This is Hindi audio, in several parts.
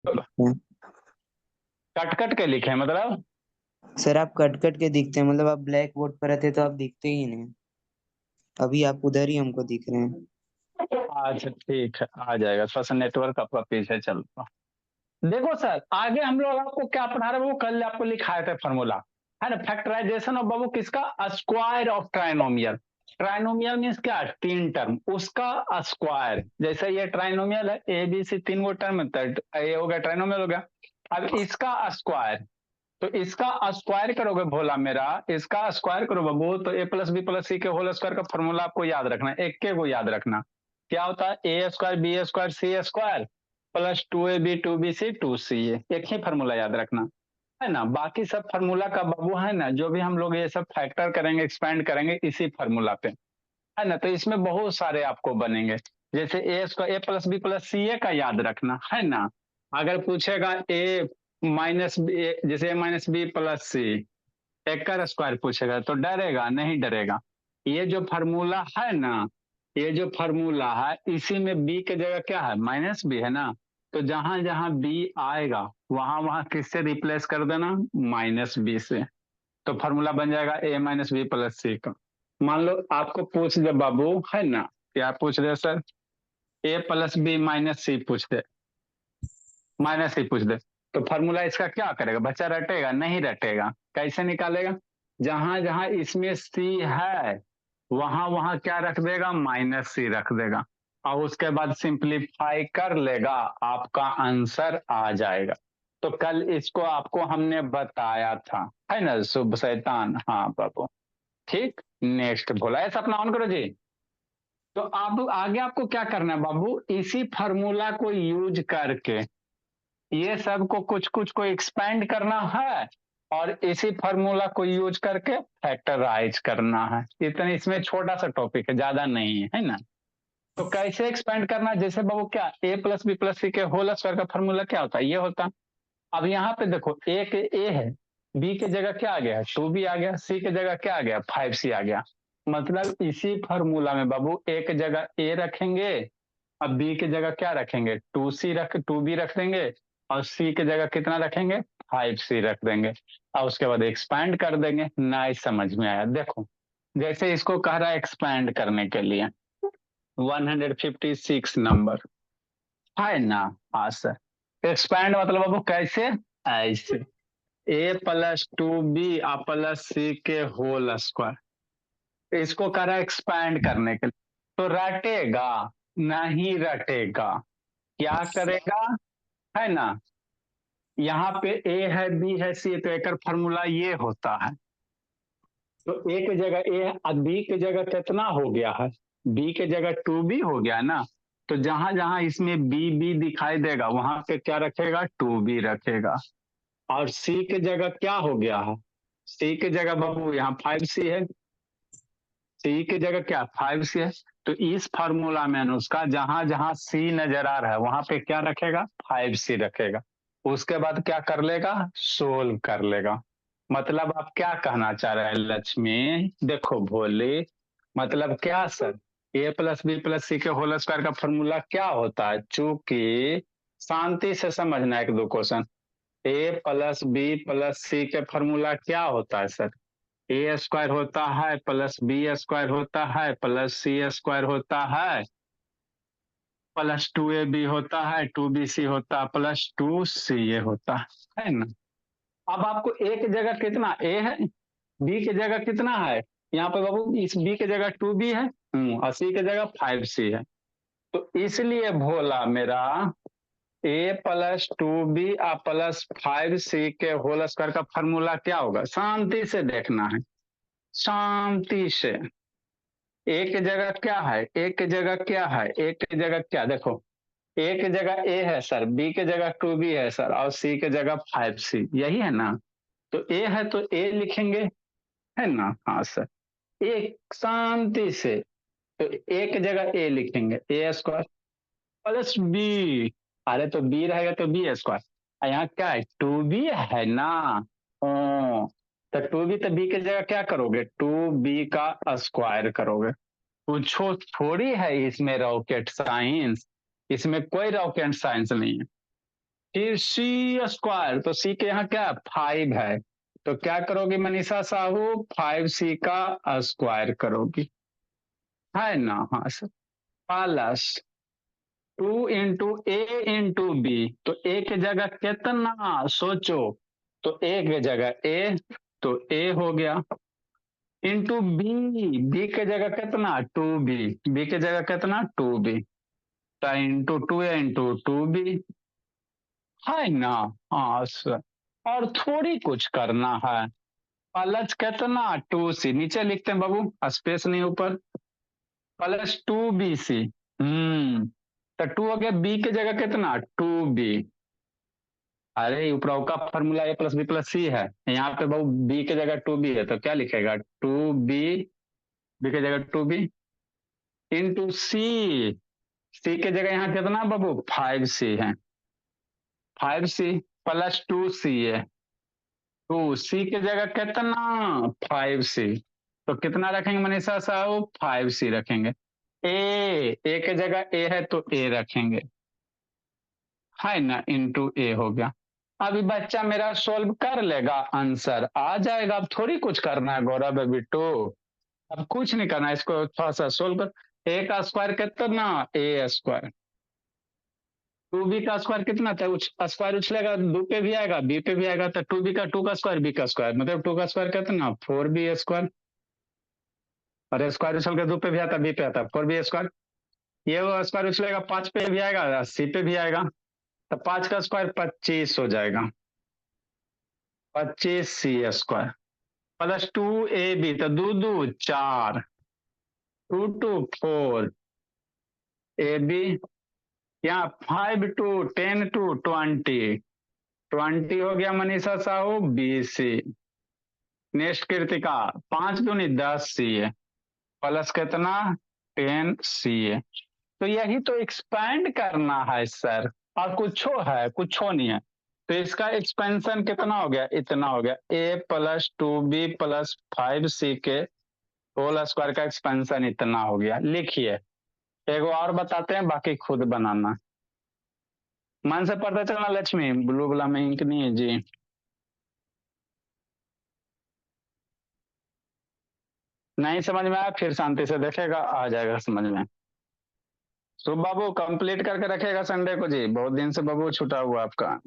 हैं। कट कट के लिखे मतलब? सर आप कट कट के दिखते हैं, मतलब आप ब्लैक बोर्ड पर रहते तो आप दिखते ही नहीं। अभी आप उधर ही हमको दिख रहे हैं। अच्छा ठीक है, आ जाएगा, थोड़ा सा नेटवर्क आपका पीछे चल रहा। देखो सर, आगे हम लोग आपको क्या पढ़ा रहे हैं, वो कल आपको लिखाए थे फॉर्मूला, है ना, फैक्टराइजेशन ऑफ बाबू किसका, square of trinomial. Trinomial means क्या, तीन टर्म, उसका स्क्वायर। जैसे ये ट्राइनोमियल है, ए बी सी तीन गो टर्म है, तो ये हो गया ट्राइनोमियल हो गया। अब इसका स्क्वायर, तो इसका स्क्वायर करोगे भोला मेरा, इसका स्क्वायर करो बाबू, तो ए प्लस बी प्लस सी के होल स्क्वायर का फॉर्मूला आपको याद रखना है, एक के को याद रखना। क्या होता है, a square b square c square plus two a b two b c two c a, एक ही फॉर्मूला याद रखना, है ना। बाकी सब फॉर्मूला का बाबू है ना, जो भी हम लोग ये सब फैक्टर करेंगे एक्सपेंड करेंगे इसी फॉर्मूला पे, है ना। तो इसमें बहुत सारे आपको बनेंगे, जैसे ए स्क्वायर ए प्लस बी प्लस सी ए का याद रखना, है ना। अगर पूछेगा ए माइनस बी, जैसे ए माइनस बी प्लस सी, एक का स्क्वायर पूछेगा तो डरेगा नहीं, डरेगा। ये जो फार्मूला है ना, ये जो फार्मूला है इसी में बी की जगह क्या है, माइनस बी है ना। तो जहां जहां बी आएगा वहां वहां किससे रिप्लेस कर देना, माइनस बी से। तो फार्मूला बन जाएगा ए माइनस बी प्लस सी का। मान लो आपको पूछ दे बाबू, है ना, क्या पूछ दे सर, ए प्लस बी माइनस सी पूछ दे, माइनस सी पूछ दे, तो फार्मूला इसका क्या करेगा, बच्चा रटेगा नहीं, रटेगा, कैसे निकालेगा, जहां जहां इसमें सी है वहां वहां क्या रख देगा, माइनस सी रख देगा, और उसके बाद सिंप्लीफाई कर लेगा, आपका आंसर आ जाएगा। तो कल इसको आपको हमने बताया था, है ना, शुभ शैतान, हाँ बाबू। ठीक, नेक्स्ट बोला, ऐसा अपना ऑन करो जी। तो अब आगे आपको क्या करना है बाबू, इसी फार्मूला को यूज करके ये सब को कुछ कुछ को एक्सपेंड करना है, और इसी फार्मूला को यूज करके फैक्टराइज करना है। इतने इसमें छोटा सा टॉपिक है, ज्यादा नहीं है, है ना। तो कैसे एक्सपेंड करना है, जैसे बाबू क्या, ए प्लस बी प्लस सी के होल स्क्वायर का फार्मूला क्या होता है, ये होता। अब यहाँ पे देखो, ए है, बी की जगह क्या आ गया, टू बी आ गया, सी की जगह क्या आ गया, फाइव सी आ गया। मतलब इसी फार्मूला में बाबू एक जगह ए रखेंगे, अब बी की जगह क्या रखेंगे, टू बी रख देंगे, और सी की जगह कितना रखेंगे, फाइव सी रख देंगे, और उसके बाद एक्सपैंड कर देंगे। नाइस, समझ में आया। देखो, जैसे इसको कह रहा है एक्सपैंड करने के लिए 156 नंबर, है ना। हाँ सर, एक्सपैंड मतलब बाबू कैसे, ऐसे, ए plus two b plus C के होल स्क्वायर, इसको कह रहा है एक्सपैंड करने के लिए। तो रटेगा नहीं, रटेगा, क्या करेगा, है ना। यहाँ पे ए है बी है सी है, तो एक फॉर्मूला ये होता है। तो ए की जगह ए है, अब बी की जगह कितना हो गया है, बी की जगह टू बी हो गया ना। तो जहां जहां इसमें बी बी दिखाई देगा वहां पे क्या रखेगा, टू बी रखेगा। और सी की जगह क्या हो गया है, सी की जगह बाबू यहाँ फाइव सी है, सी की जगह क्या, फाइव सी है। तो इस फार्मूला में उसका जहां जहां सी नजर आ रहा है वहां पे क्या रखेगा, फाइव सी रखेगा। उसके बाद क्या कर लेगा, सोल्व कर लेगा। मतलब आप क्या कहना चाह रहे हैं लक्ष्मी, देखो भोले, मतलब क्या सर, ए प्लस बी प्लस सी के होल स्क्वायर का फॉर्मूला क्या होता है, चूंकि शांति से समझना एक दो क्वेश्चन, ए प्लस बी प्लस सी के फॉर्मूला क्या होता है सर, ए स्क्वायर होता है प्लस बी स्क्वायर होता है प्लस सी स्क्वायर होता है प्लस टू ए बी होता है टू बी सी होता है प्लस टू सी ए होता है ना। अब आपको ए की जगह कितना ए है, बी की जगह कितना है, यहाँ पे बाबू इस बी की जगह टू बी है, और सी की जगह फाइव सी है। तो इसलिए भोला मेरा a plus two b plus five c के होल स्क्वायर का फॉर्मूला क्या होगा, शांति से देखना है, शांति से। एक जगह क्या है, एक जगह क्या है, एक जगह क्या, देखो, एक जगह ए है सर, बी के जगह टू बी है सर, और सी के जगह फाइव सी, यही है ना। तो ए है तो ए लिखेंगे, है ना, हाँ सर। एक शांति से, तो एक जगह ए लिखेंगे, ए स्क्वायर प्लस बी, अरे तो बी रहेगा तो बी स्क्वायर, यहाँ क्या है, टू बी है ना। ओ, तो टू बी, तो बी की जगह क्या करोगे, टू बी का स्क्वायर करोगे। पूछो थोड़ी है इसमें रॉकेट साइंस, इसमें कोई रॉकेट साइंस नहीं है। फिर सी स्क्वायर, तो सी के यहाँ क्या 5 है, तो क्या करोगी मनीषा साहू, 5c का स्क्वायर करोगी, है ना। हाँ सर, प्लस 2 इंटू ए, तो ए की जगह कितना सोचो, तो ए की जगह ए, तो ए हो गया, इंटू बी, बी की जगह कितना 2b, बी की जगह कितना 2b, तो इंटू 2a इंटू 2b, है ना। हाँ सर, और थोड़ी कुछ करना है, प्लस कितना 2c, नीचे लिखते हैं बाबू, स्पेस नहीं ऊपर, प्लस 2bc। तो 2 हो गया, बी की जगह कितना 2b, अरे ऊपर का फॉर्मूला ए प्लस बी प्लस सी है, यहाँ पे बाबू बी की जगह 2b है, तो क्या लिखेगा 2b, बी की जगह 2b इंटू सी, सी की जगह यहाँ कितना बाबू 5c है, 5c प्लस 2c है, 2c की जगह कितना 5c, तो कितना रखेंगे मनीषा साहब 5c रखेंगे, ए की जगह ए है तो ए रखेंगे, है ना, इंटू ए हो गया। अभी बच्चा मेरा सोल्व कर लेगा, आंसर आ जाएगा, अब थोड़ी कुछ करना है गौरव बिट्टू, अब कुछ नहीं करना है, इसको थोड़ा सा सोल्व कर, ए का स्क्वायर कितना ए स्क्वायर, 2b का स्क्वायर कितना था, स्क्वायर उछलेगा, दो पे भी आएगा बी पे भी आएगा, तो 2b का 2 का स्क्वायर बी का स्क्वायर, मतलब 2 का स्क्वायर कितना 4b स्क्वायर, और स्क्वायर उछल के दो पे भी आता बी पे आता 4b स्क्वायर, ये वो स्क्वायर उछलेगा 5 पे भी आएगा सी पे भी आएगा, तो 5 का स्क्वायर 25 हो जाएगा, 25c स्क्वायर प्लस 2ab, तो दो दो 4, 2 2 4, ए बी, यहाँ 5 2 10 2 20, 20 हो गया Manisha Sahu B C, next Kritika 5 दूनी 10 सी है, प्लस कितना 10 सी है, तो यही तो एक्सपेंड करना है सर, और कुछ है कुछ नहीं है, तो इसका एक्सपेंशन कितना हो गया, इतना हो गया, ए प्लस 2b प्लस 5c के होल स्क्वायर का एक्सपेंशन इतना हो गया, लिखिए, एगो और बताते हैं, बाकी खुद बनाना, मन से पढ़ते चलना लक्ष्मी, ब्लू वाला में इंक नहीं है जी। नहीं समझ में आया फिर शांति से देखेगा, आ जाएगा समझ में। शुभ बाबू कंप्लीट करके रखेगा संडे को जी, बहुत दिन से बाबू छूटा हुआ आपका।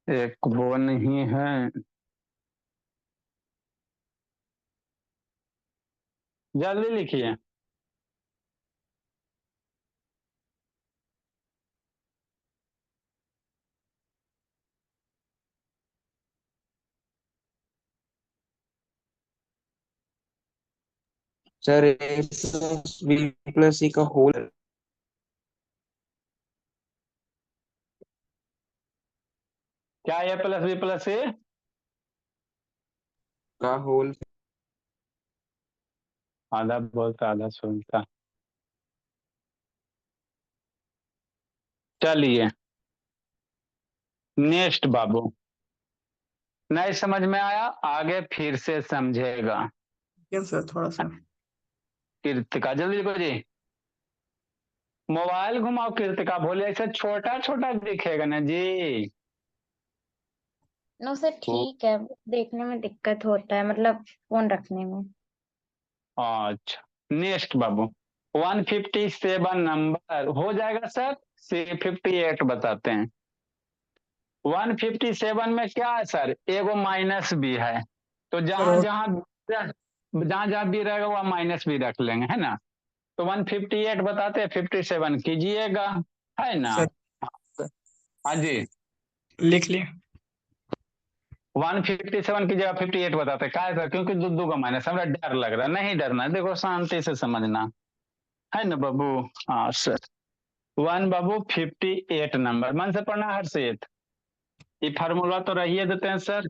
एक वो नहीं है, जल्दी लिखिए। सर A+B+C का होल क्या ए प्लस बी प्लस सी, का होल। आधा बोलता आधा सुनता, चलिए नेक्स्ट बाबू, नहीं समझ में आया आगे फिर से समझेगा, क्या सर थोड़ा सा। कृतिका जल्दी लिखो जी, मोबाइल घुमाओ कृतिका, बोले ऐसे छोटा छोटा दिखेगा ना जी। नो सर ठीक है, देखने में दिक्कत होता है, मतलब फोन रखने में। अच्छा नेक्स्ट बाबू, 157 नंबर हो जाएगा सर, C58 बताते हैं, 157 में क्या है सर, एगो माइनस भी है, तो जहां सर जहां जहां जहां भी रहेगा वहां माइनस भी रख लेंगे, है ना, तो 158 बताते हैं, 57 कीजिएगा, है ना। सर हाँ जी, लिख लिए। 157 की जगह 58 बताते हैं, क्या है सर, क्योंकि दो दो का माइनस, हमें डर लग रहा है, नहीं डरना, देखो शांति से समझना, है ना बाबू। हाँ सर, 1 बाबू 58 नंबर, मन से पढ़ना हर से, ये फार्मूला तो रहिए देते हैं सर,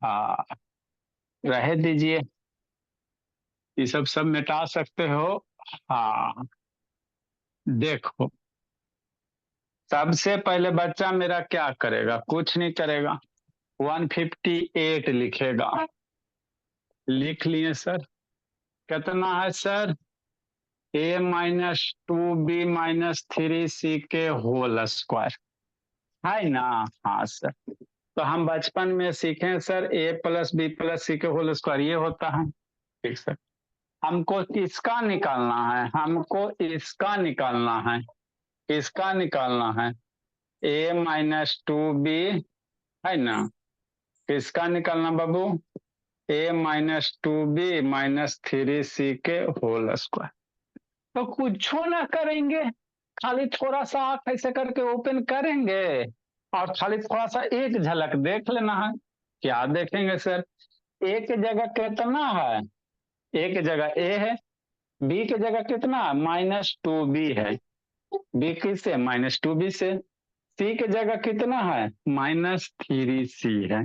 हाँ रहे दीजिए, ये सब सब मिटा सकते हो, हाँ देखो सबसे पहले बच्चा मेरा क्या करेगा, कुछ नहीं करेगा, 158 लिखेगा। लिख लिए सर। कितना है सर, a माइनस 2b-3c के होल स्क्वायर, है ना। हाँ सर, तो हम बचपन में सीखे सर a+b+c के होल स्क्वायर ये होता है। ठीक सर, हमको इसका निकालना है, हमको इसका निकालना है, इसका निकालना है a-2b, है ना। किसका निकालना बाबू, a-2b-3c के होल स्क्वायर। तो कुछ ना करेंगे, खाली थोड़ा सा आंख ऐसे करके ओपन करेंगे और खाली थोड़ा सा एक झलक देख लेना है। क्या देखेंगे सर, ए की जगह कितना है, ए की जगह ए है, बी की जगह कितना -2b है, बी किससे -2b से, सी की जगह कितना है -3c है,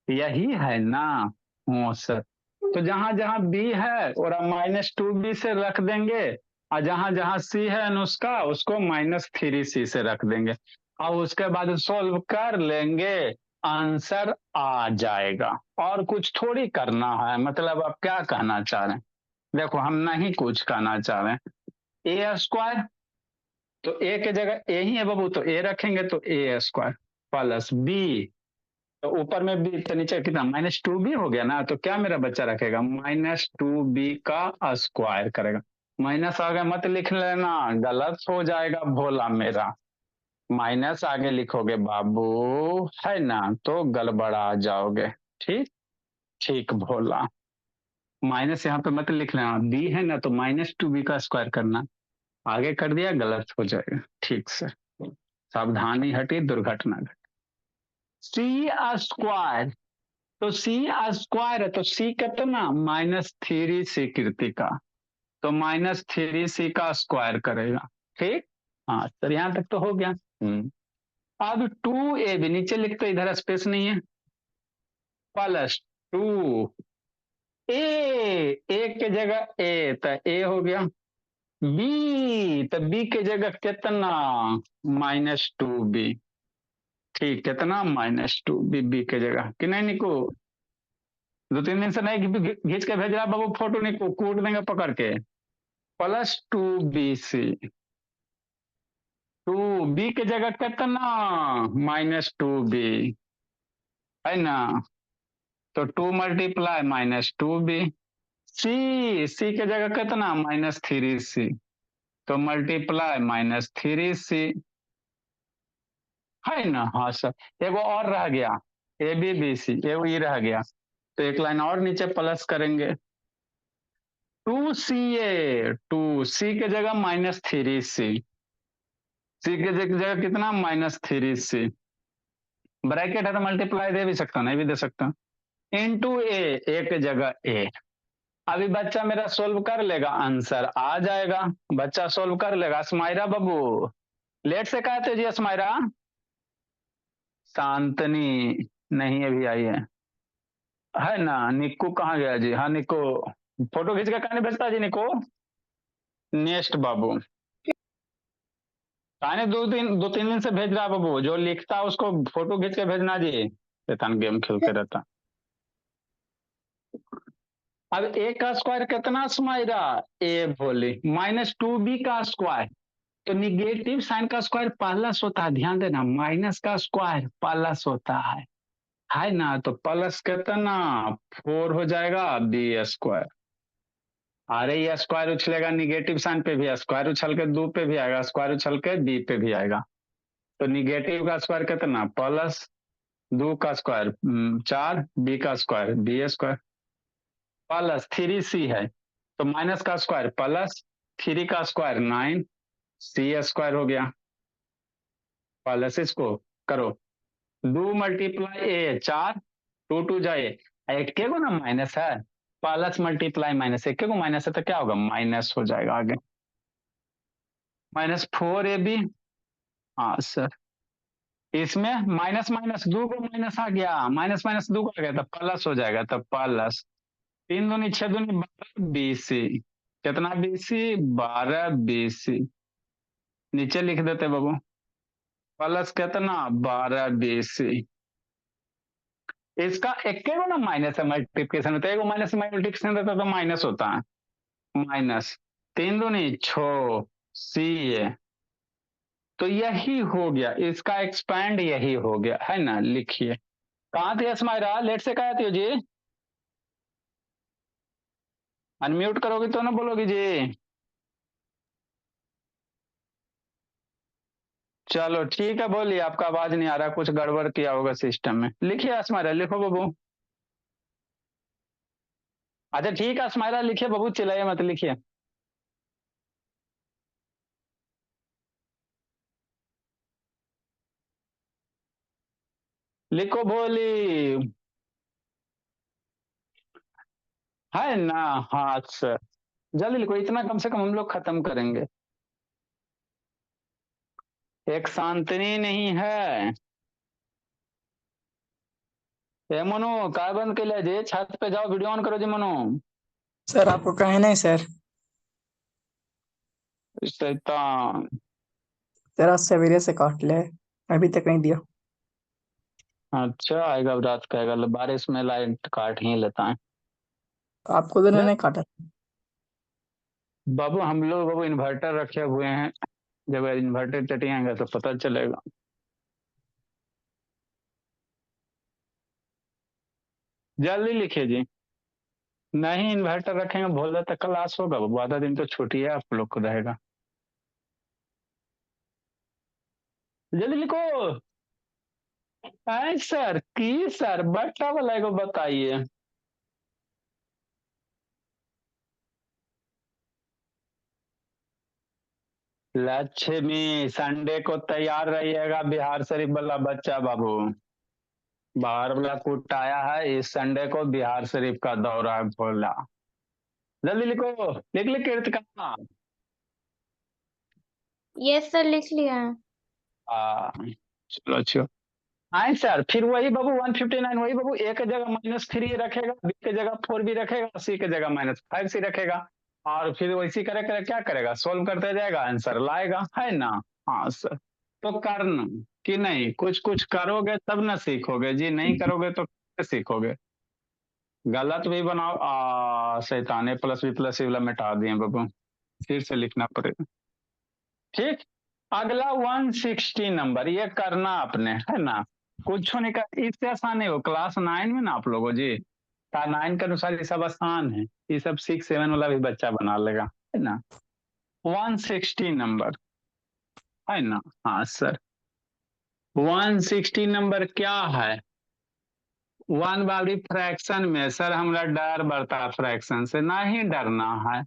यही है ना। हो सर, तो जहां जहां बी है और -2b से रख देंगे, और जहां जहां सी है अनुष्का उसको -3c से रख देंगे, और उसके बाद सोल्व कर लेंगे, आंसर आ जाएगा। और कुछ थोड़ी करना है, मतलब आप क्या कहना चाह रहे हैं, देखो हम नहीं कुछ कहना चाह रहे हैं। ए स्क्वायर, तो ए के जगह ए ही है बाबू, तो ए रखेंगे तो ए स्क्वायर प्लस बी, तो ऊपर में बी तो नीचे कितना -2b हो गया ना, तो क्या मेरा बच्चा रखेगा -2b का स्क्वायर करेगा। माइनस आगे मत लिख लेना, गलत हो जाएगा भोला मेरा, माइनस आगे लिखोगे बाबू, है ना, तो गड़बड़ा जाओगे। ठीक, ठीक भोला, माइनस यहाँ पे मत लिख लेना, बी है ना तो -2b का स्क्वायर करना, आगे कर दिया गलत हो जाएगा। ठीक से सावधानी हटी दुर्घटना घटी। सी स्क्वायर, तो सी स्क्वायर है तो सी कितना -3c कृति का, तो -3c का स्क्वायर करेगा। ठीक, हाँ सर यहां तक तो हो गया। अब 2ab नीचे लिखते, इधर स्पेस नहीं है, +2 ए के जगह ए तो ए हो गया, बी तो बी के जगह कितना -2b, ठीक कितना -2b बी के जगह, कि नहीं निको, 2-3 दिन से नहीं घींच के भेज रहा बाबू फोटो, निको कूट देंगे पकड़ के, +2bc, 2b के जगह कितना -2b, है ना, तो 2 × -2b, सी के जगह कितना -3c, तो मल्टीप्लाई -3c, है ना। हाँ सर, एगो और रह गया, ए बी बी सी, एगो ये रह गया, तो एक लाइन और नीचे प्लस करेंगे, 2ca, 2c के जगह -3c, सी के जगह कितना -3c, ब्रैकेट है तो मल्टीप्लाई दे भी सकता, नहीं भी दे सकता, इनटू ए के जगह ए। अभी बच्चा मेरा सोल्व कर लेगा, आंसर आ जाएगा, बच्चा सोल्व कर लेगा। स्माइरा बाबू लेट से कहते जी, स्माइरा, शांतनी नहीं अभी आई है ना। निक्कू कहाँ गया जी, हाँ निक्कू फोटो खींच के कहानी भेजता जी निक्कू, नेक्स्ट बाबू कहानी 2-3 दिन से भेज रहा बाबू, जो लिखता है उसको फोटो खींच के भेजना जी, शैतान गेम खेलते रहता। अब ए का स्क्वायर कितना स्माइरा, ए बोली -2b का स्क्वायर, तो निगेटिव साइन का स्क्वायर प्लस होता है, ध्यान देना, माइनस का स्क्वायर प्लस होता है ना, तो प्लस कितना 4 हो जाएगा बी स्क्वायर। अरे ये स्क्वायर उछलेगा निगेटिव साइन पे भी, स्क्वायर उछल के 2 पे भी आएगा, स्क्वायर उछल के बी पे भी आएगा, तो निगेटिव का स्क्वायर कितना +2 का स्क्वायर 4, बी का स्क्वायर बी स्क्वायर, +3c है तो माइनस का स्क्वायर +3 का स्क्वायर 9, सी स्क्वायर हो गया, प्लस इसको करो, 2 × ए 4, 2 2 जाए, एक के को ना माइनस है, प्लस मल्टीप्लाई माइनस, एक के को माइनस है तो क्या होगा माइनस हो जाएगा आगे, -4ab। हाँ सर, इसमें माइनस माइनस 2 को माइनस आ गया, माइनस माइनस 2 को आ गया तो प्लस हो जाएगा, तो प्लस 3 दूनी 6 दूनी 12bc, कितना bc 12bc, नीचे लिख देते बाबू प्लस कितना 12 BC। इसका एक ना माइनस है मल्टीप्लिकेशन में, तो एगो माइनस मल्टीप्लिकेशन रहता तो माइनस होता है, माइनस 3 दूनी 6 C। तो यही हो गया, इसका एक्सपैंड यही हो गया है ना। लिखिए कहाँ थी अस्माइरा, लेट से कहा थी जी, अनम्यूट करोगी तो ना बोलोगी जी। चलो ठीक है, बोलिए, आपका आवाज नहीं आ रहा, कुछ गड़बड़ किया होगा सिस्टम में। लिखिए अस्माइरा, लिखो बबू। अच्छा ठीक है अस्माइरा, लिखिए बबू, चिल्लाइए मत, लिखिए। लिखो बोली, है ना। हाँ सर, जल्दी लिखो, इतना कम से कम हम लोग खत्म करेंगे। एक शांतनी नहीं है। ए मनु, काय बंद के लिए जे, छत पे जाओ, वीडियो ऑन करो जी मनु। सर आपको कहे नहीं सर। शैतान। जरा सवेरे से काट ले, अभी तक नहीं दिया। अच्छा आएगा, अब रात का आएगा, बारिश में लाइट काट ही लेता है। आपको तो नहीं काटा। बाबू हम लोग बाबू इन्वर्टर रखे हुए हैं, जब इन्वर्टर चटियाएंगे तो पता चलेगा। जल्दी लिखिए जी। नहीं इन्वर्टर रखेंगे, भोला तक क्लास होगा बाबू, आधा दिन तो छुट्टी है आप लोग को रहेगा। जल्दी लिखो। ऐ सर की सर बट्टा वाला को बताइए। लक्ष्मी, संडे को तैयार रहिएगा, बिहार शरीफ वाला बच्चा बाबू, बाहर वाला कुटाया है, इस संडे को बिहार शरीफ का दौरा है भोला। जल्दी लिखो, लिख लिख कीर्तिका। यस सर, लिख लिया है। चलो अच्छा। आए सर, फिर वही बाबू 159, वही बाबू ए की जगह -3 रखेगा, बी की जगह 4B रखेगा, सी की जगह -5C रखेगा, और फिर वैसी करे करे क्या करेगा, सोल्व करते जाएगा, आंसर लाएगा, है ना। हाँ सर, तो करना कि नहीं, कुछ कुछ करोगे तब ना सीखोगे जी, नहीं करोगे तो कैसे सीखोगे। गलत भी बनाओ, शैताने +B+C वाला मिटा दिए बाबू, फिर से लिखना पड़ेगा। ठीक, अगला 160 नंबर, ये करना आपने, है ना। कुछ नहीं कर, इससे आसान है वो, क्लास 9 में ना आप लोगों जी, 9 के अनुसार ये सब आसान है, ये सब 6 7 वाला भी बच्चा बना लेगा, है ना। 160 नंबर, है ना। हाँ सर, 160 नंबर क्या है। 1 बावरी फ्रैक्शन में सर हमरा डर बढ़ता, फ्रैक्शन से नहीं डरना है।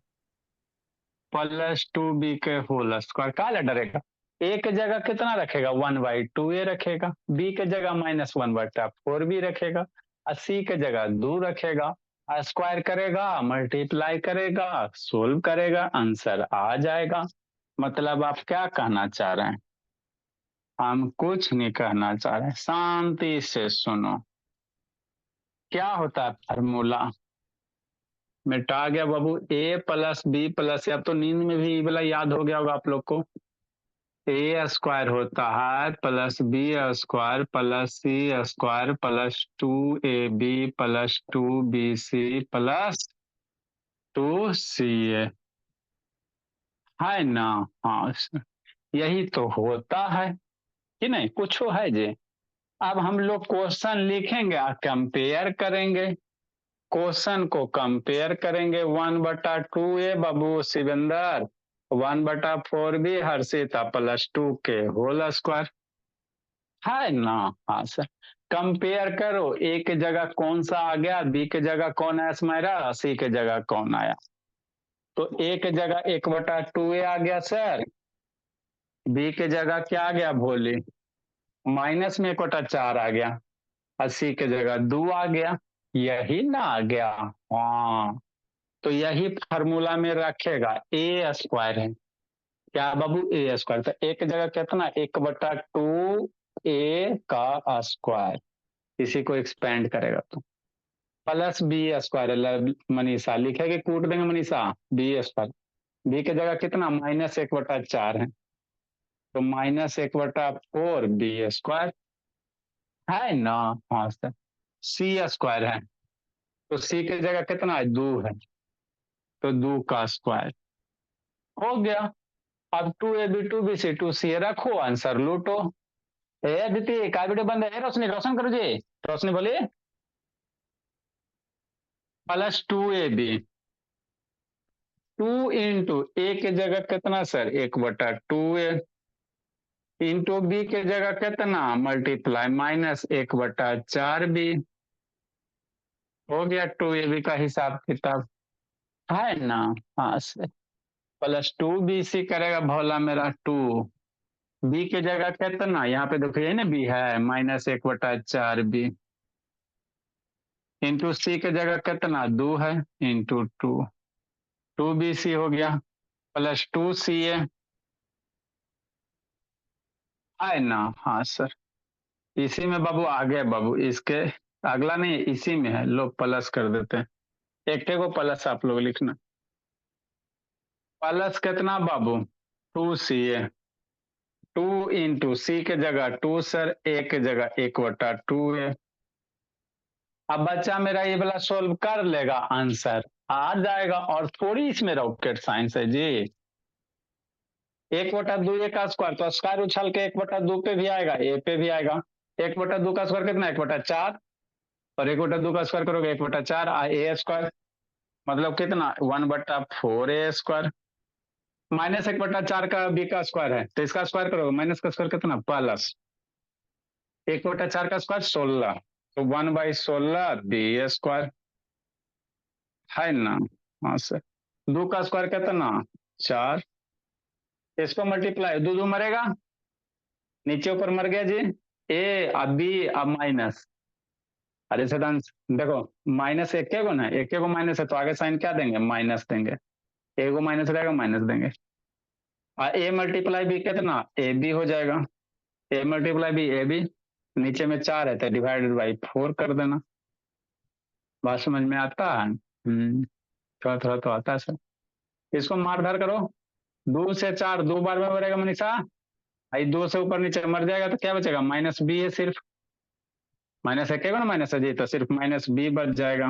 +2B के होल स्क्वायर, काला डरेगा। ए के जगह कितना रखेगा, 1/2A रखेगा, बी के जगह -1/4B रखेगा, और सी के जगह 2 रखेगा। स्क्वायर करेगा, मल्टीप्लाई करेगा, सोल्व करेगा, आंसर आ जाएगा। मतलब आप क्या कहना चाह रहे हैं। हम कुछ नहीं कहना चाह रहे, शांति से सुनो। क्या होता है फार्मूला, मिटा गया बाबू, A+B+, अब तो नींद में भी ये वाला याद हो गया होगा आप लोग को। ए स्क्वायर होता है +B² +C² +2AB +2BC +2CA, है ना। हाँ यही तो होता है कि नहीं, कुछ है जी। अब हम लोग क्वेश्चन लिखेंगे और कंपेयर करेंगे, क्वेश्चन को कंपेयर करेंगे। 1/2A बाबू शिवेंदर, 1/4B हर्षिता, +2 के होल स्क्वायर, है ना। हाँ सर, कंपेयर करो, ए के जगह कौन सा आ गया, बी के जगह कौन आया स्माइरा, सी के जगह कौन आया। तो ए के जगह 1/2A आ गया सर, बी के जगह क्या आ गया भोले, माइनस में 1/4 आ गया, और सी के जगह 2 आ गया, यही ना आ गया। हाँ, तो यही फार्मूला में रखेगा, ए स्क्वायर है क्या बाबू, ए स्क्वायर, तो एक जगह कितना 1/2A का स्क्वायर, इसी को एक्सपेंड करेगा तो +B² मनीषा लिखेगी, कूट देंगे मनीषा, B², बी की जगह कितना -1/4 है, तो -1/4 b² है ना। हाँ सर, c² है, तो c की जगह कितना है, 2 है, तो 2 का स्क्वायर हो गया। अब 2ab 2bc 2c रखो, आंसर लूटो। ए अदिति का वीडियो बंद है, रोशनी रोशन करो जी, रोशनी बोलिए। +2ab, 2 इंटू ए की जगह कितना सर, 1/2a, इंटू बी की जगह कितना, मल्टीप्लाई -1/4b, हो गया 2ab का हिसाब किताब, है ना। हाँ सर, +2bc करेगा भोला मेरा 2, बी की जगह कितना, यहाँ पे देखिए ना बी है, -1/4b, इंटू सी की जगह कितना 2 है, इंटू 2bc हो गया, +2ca, है ना। हाँ सर, इसी में बाबू आगे बाबू, इसके अगला नहीं, इसी में है, लो प्लस कर देते हैं, एक को प्लस आप लोग लिखना, प्लस कितना बाबू, 2ca, 2 इंटू सी के जगह 2 सर, ए के जगह 1/2a। अब बच्चा मेरा ये वाला सोल्व कर लेगा, आंसर आ जाएगा, और थोड़ी इसमें रॉकेट साइंस है जी। 1/2 ए का स्क्वायर, तो स्क्वायर उछल के 1/2 पे भी आएगा, ए पे भी आएगा। 1/2 का स्क्वायर कितना, 1/4, और 1/2 का स्क्वायर करोगे 1/4 ए स्क्वायर, मतलब कितना 1/4a²। -1/4 का बी का स्क्वायर है, तो इसका स्क्वायर करोगे, माइनस का स्क्वायर कितना, प्लस 1/4 का स्क्वायर 16, तो 1/16 b², है ना। हाँ सर, 2 का स्क्वायर कितना, 4, इसको मल्टीप्लाई, 2 2 मरेगा, नीचे ऊपर मर गया जी, ए अब बी अब माइनस, अरे सदांश देखो, माइनस एक को ना, एक को माइनस है, तो आगे साइन क्या देंगे, माइनस देंगे, ए को माइनस रहेगा, माइनस देंगे, और ए मल्टीप्लाई बी कितना, ए बी हो जाएगा, A multiply B A B, नीचे में 4 है तो डिवाइडेड बाई 4 कर देना। बात समझ में आता है, थोड़ा थोड़ा तो आता है सर। इसको मार धार करो, 2 से 4 2 बार में मरेगा मनीषा, आई 2 से ऊपर नीचे मर जाएगा, तो क्या बचेगा, -b है सिर्फ, माइनस एक ना माइनस है जी, तो सिर्फ -b बच जाएगा,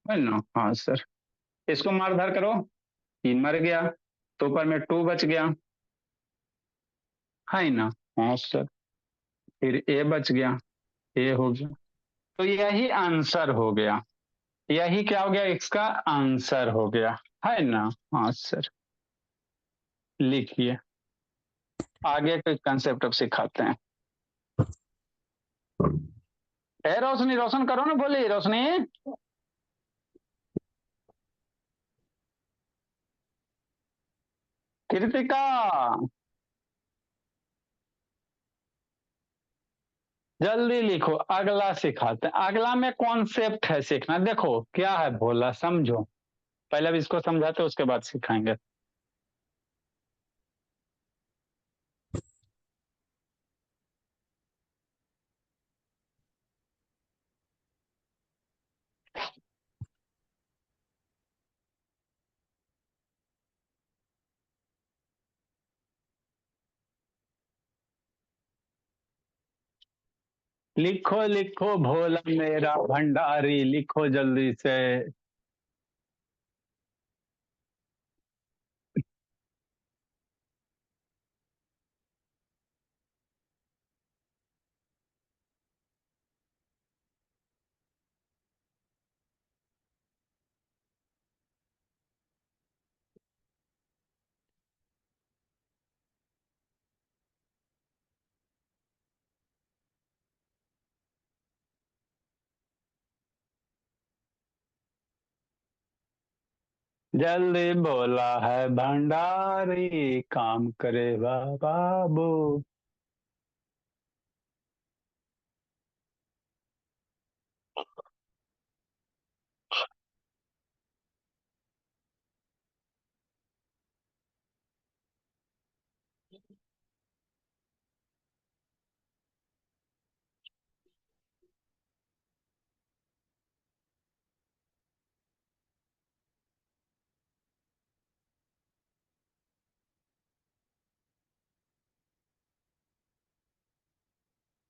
है ना। हाँ सर, इसको मार धार करो, 3 मर गया, तो ऊपर में 2 बच गया, है ना। हाँ सर, फिर ए बच गया, ए हो गया, तो यही आंसर हो गया, यही क्या हो गया, इसका आंसर हो गया, है ना। हाँ सर, लिखिए, आगे के कंसेप्ट अब सिखाते हैं। ए रोशनी रोशन करो ना, बोली रोशनी। कृतिका, जल्दी लिखो, अगला सिखाते हैं, अगला में कॉन्सेप्ट है सीखना, देखो क्या है भोला, समझो, पहले अब इसको समझाते उसके बाद सिखाएंगे। लिखो लिखो भोला मेरा भंडारी, लिखो जल्दी से। जल्दी बोला है भंडारी, काम करे बाबू।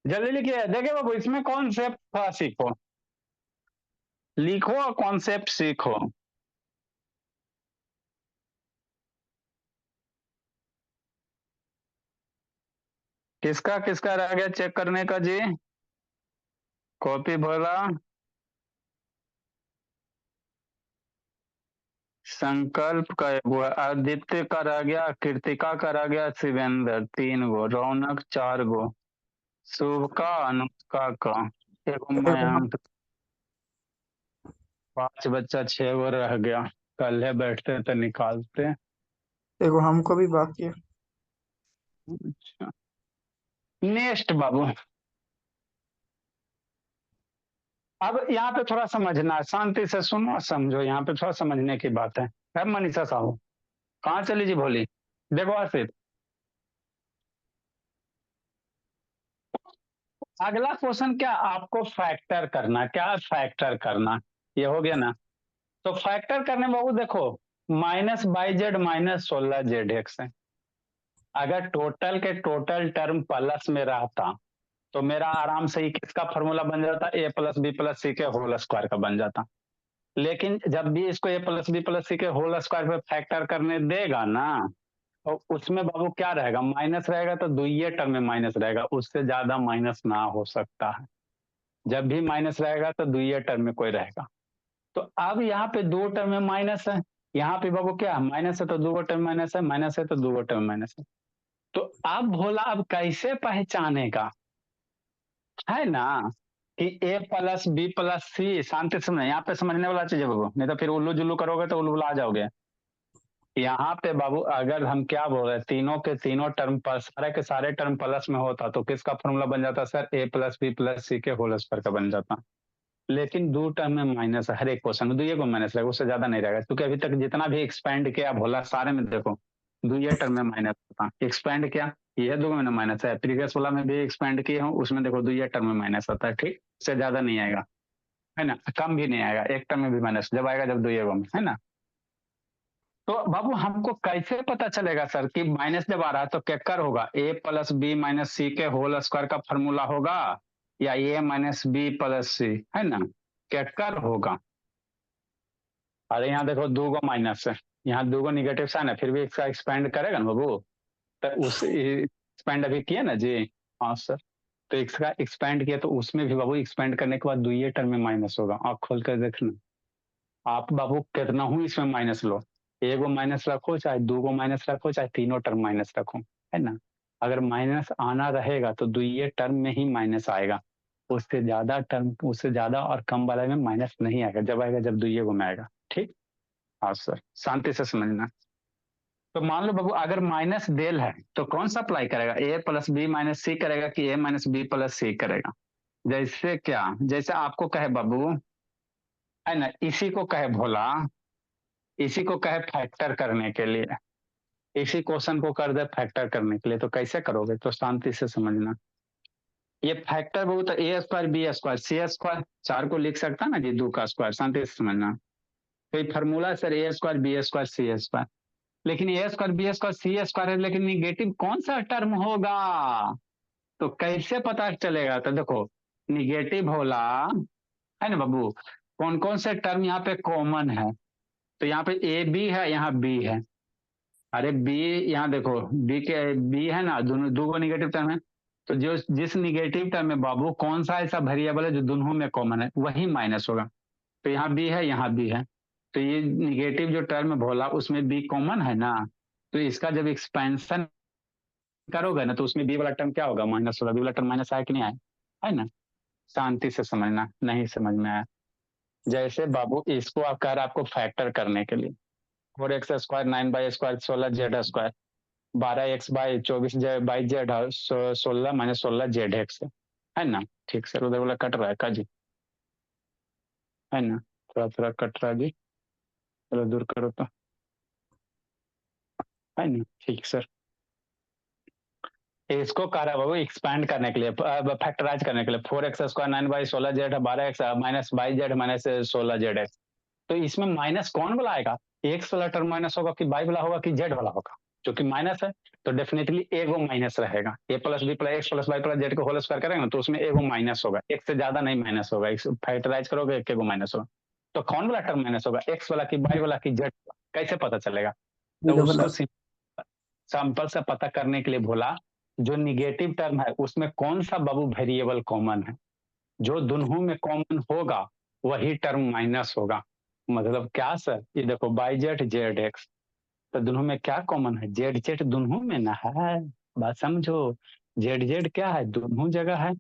जल्दी लिखिए। देखिए बाबू, इसमें कॉन्सेप्ट थोड़ा सीखो, लिखो और कॉन्सेप्ट सीखो। किसका किसका रह गया चेक करने का जी? कॉपी भोला, संकल्प का एक गो है, आदित्य का रह गया, कृतिका का रह गया, शिवेंद्र 3 गो, रौनक 4 गो, शुभ का, अनुष्का का 1 गो, एगो हम मयंक 5 बच्चा 6 गो रह गया। कल है बैठते तो निकालते। एगो हमको भी बाकी है। अच्छा, नेक्स्ट बाबू। अब यहाँ पे थोड़ा समझना है, शांति से सुनो और समझो, यहाँ पे थोड़ा समझने की बात है। अब मनीषा साहू कहाँ चली जी भोली? देखो आसिफ, अगला क्वेश्चन क्या आपको फैक्टर करना, क्या फैक्टर करना, ये हो गया ना। तो फैक्टर करने बाबू देखो, -22z -16zx है। अगर टोटल के टोटल टर्म प्लस में रहता तो मेरा आराम से ही किसका फॉर्मूला बन जाता, a+b+c के होल स्क्वायर का बन जाता। लेकिन जब भी इसको a+b+c के होल स्क्वायर पे फैक्टर करने देगा ना, तो उसमें बाबू क्या रहेगा, माइनस रहेगा, तो दुइये टर्म में माइनस रहेगा, उससे ज्यादा माइनस ना हो सकता है। जब भी माइनस रहेगा तो दुइये टर्म में कोई रहेगा। तो अब यहाँ पे 2 टर्म में माइनस है, यहाँ पे बाबू क्या माइनस है, तो 2 टर्म माइनस है, माइनस है तो 2 टर्म माइनस है। तो अब भोला अब कैसे पहचानेगा, है ना, कि a+b+c, शांति से यहाँ पे समझने वाला चीज है बाबू, नहीं तो फिर उल्लू जुल्लू करोगे तो उल्लू आ जाओगे। यहाँ पे बाबू अगर हम क्या बोल रहे हैं, तीनों के तीनों टर्म पर सारे के सारे टर्म प्लस में होता तो किसका फॉर्मूला बन जाता सर, a+b+c के होल स्क्वायर का बन जाता। लेकिन 2 टर्म में माइनस है, हर एक क्वेश्चन में दुइये को माइनस रहेगा, उससे ज्यादा नहीं रहेगा, क्योंकि अभी तक जितना भी एक्सपेंड किया भोला सारे में देखो दुइये टर्म में माइनस होता। एक्सपेंड किया, ये 2 में माइनस है, प्रीवियस वाला में भी एक्सपेंड किए हूँ, उसमें देखो दुइये टर्म में माइनस होता है, ठीक, उससे ज्यादा नहीं आएगा, है ना, कम भी नहीं आएगा, एक टर्म में भी माइनस जब आएगा जब दुइये में, है ना। तो बाबू हमको कैसे पता चलेगा सर कि माइनस जब आ रहा है तो क्या कर होगा, a+b-c के होल स्क्वायर का फॉर्मूला होगा या a-b+c, है ना, क्या कर होगा। अरे यहाँ देखो 2 गो माइनस है, यहाँ 2 गो निगेटिव साइन है, फिर भी इसका एक्सपेंड करेगा ना बाबू, तो उस एक्सपेंड अभी किया ना जी। हाँ सर, तो इसका एक्सपेंड किया तो उसमें भी बाबू एक्सपेंड करने के बाद दुइये टर्म में माइनस होगा, आँख खोल कर देखना। आप बाबू कितना हूँ इसमें माइनस लो, 1 गो माइनस रखो चाहे 2 गो माइनस रखो चाहे तीनों टर्म माइनस रखो, है ना। अगर माइनस आना रहेगा तो दुइये टर्म में ही माइनस आएगा, उससे ज्यादा टर्म, उससे ज्यादा और कम वाले में माइनस नहीं आएगा, जब आएगा जब दुइये गो में आएगा, ठीक। हाँ सर, शांति से समझना। तो मान लो बाबू अगर माइनस डेल है तो कौन सा अप्लाई करेगा, a+b-c करेगा कि a-b+c करेगा। जैसे क्या, जैसे आपको कहे बाबू, है ना, इसी को कहे भोला, इसी को कहे फैक्टर करने के लिए, इसी क्वेश्चन को कर दे फैक्टर करने के लिए, तो कैसे करोगे, तो शांति से समझना। ये फैक्टर बहुत, a² b² c², 4 को लिख सकता ना जी, 2 का स्क्वायर, शांति से समझना। तो ये formula sir a² b² c², लेकिन a² b² c² है, लेकिन निगेटिव कौन सा टर्म होगा, तो कैसे पता चलेगा, तो देखो निगेटिव होला, है ना बाबू, कौन कौन से टर्म यहाँ पे कॉमन है, तो यहाँ पे ए बी है, यहाँ बी है, अरे बी, यहाँ देखो बी के बी है ना, दोनों 2 गो निगेटिव टर्म है, तो जो जिस निगेटिव टर्म में बाबू कौन सा ऐसा वेरिएबल है जो दोनों में कॉमन है वही माइनस होगा। तो यहाँ बी है, यहाँ बी है, तो ये निगेटिव जो टर्म बोला उसमें बी कॉमन है ना, तो इसका जब एक्सपेंशन करोगे ना तो उसमें बी वाला टर्म क्या होगा, माइनस होगा, बी वाला टर्म माइनस आया कि नहीं आया, है ना। शांति से समझना, नहीं समझ में आया। जैसे बाबू इसको आप कह रहे आपको फैक्टर करने के लिए, 4x² 9y² 16z², 12x/24 16 -16 zx है ना। ठीक सर, उधर वाला कट रहा है का जी, है ना, थोड़ा थोड़ा कट रहा है जी, चलो दूर करो तो, है ना, ठीक सर। इसको कह रहा है बाबू एक्सपैंड करने के लिए, फैक्टराइज करने के लिए, 4x² 9y16z 12x -y/16 zx, तो इसमें माइनस कौन वाला आएगा, एक्स वाला टर्म माइनस होगा कि वाई वाला होगा कि जेड वाला होगा, जो कि माइनस है, तो डेफिनेटली एगो माइनस रहेगा। A plus B plus x plus Y plus z को होल स्क्वायर करेंगे तो उसमें एगो माइनस होगा, एक से ज्यादा नहीं माइनस होगा। फैक्टराइज करोगे एक एगो माइनस होगा। तो कौन वाला टर्म माइनस होगा, एक्स वाला कि वाई वाला कि जेड? कैसे पता चलेगा? तो जीरो उसको प्लस सैंपल से पता करने के लिए बोला जो निगेटिव टर्म है उसमें कौन सा बाबू वेरिएबल कॉमन है, जो दोनों में कॉमन होगा वही टर्म माइनस होगा। मतलब क्या सर, ये देखो बाई जेड जेड एक्स, तो दोनों में क्या कॉमन है, जेड जेड दोनों में ना है। बात समझो, जेड जेड क्या है, दोनों जगह है।